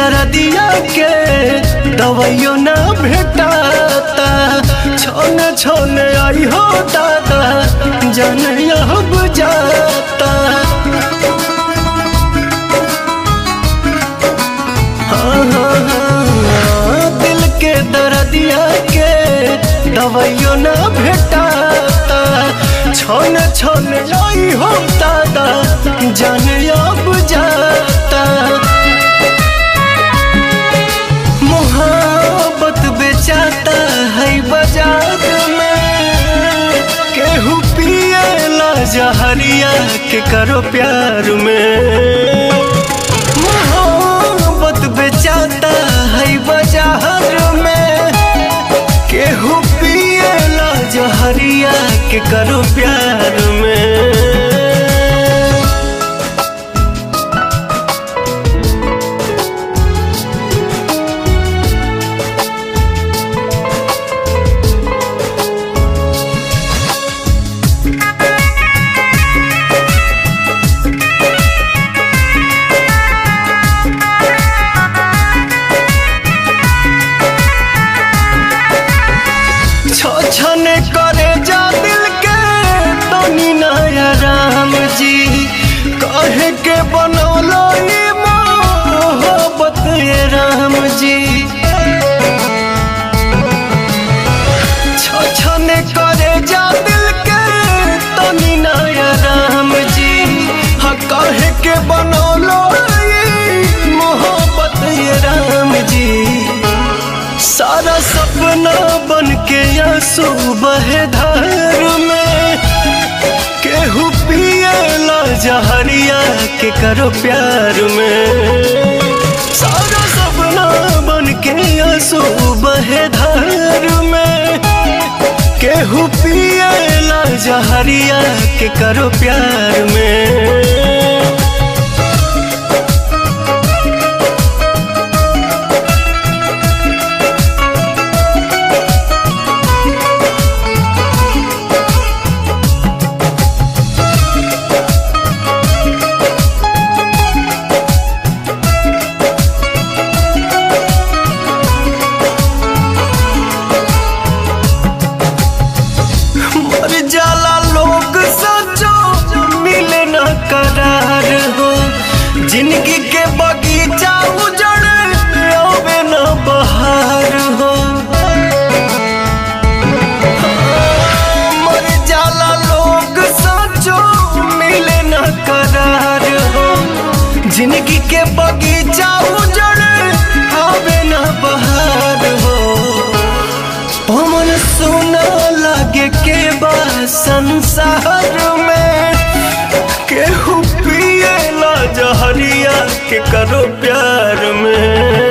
दर्दिया के दवाइयो ना भेटाता। छोने छोने आई हो दादा जान अब जाता। दिल के दर्दिया के दवाइयो ना भेटाता। छोने छोने आई हो दादा जान अब जाता। मोहब्बत बेचाता है बाजार में, केहू पिएला जहरिया के करो प्यार में। मोहब्बत बेचाता है बाजार में, केहू पिएला जहरिया के करो प्यार में। छने करे जा दिल के तनी नया राम जी, कहे के बनौलो ये मोहब्बत ये राम जी। छने करे जा दिल के तनी नया राम जी, हाँ कहे के बनौलो ये मोहब्बत ये राम जी। सारा सपना बन के आंसू बहे धार में, केहू पिएला जहरिया के करो प्यार में। सारा सपना बन के आंसू बहे धार में, केहू पिएला जहरिया के करो प्यार में। जाला लोग सचो मिले न करार हो, जिंदगी के बगीचा उजड़ आवे न बहार हो। मर जाला लोग सचो मिले न करार हो, जिंदगी के बगीचा उजड़ आवे न बहार हो। पवन सुना लागे के संसार में, केहू पिएला जहरिया के करो प्यार में।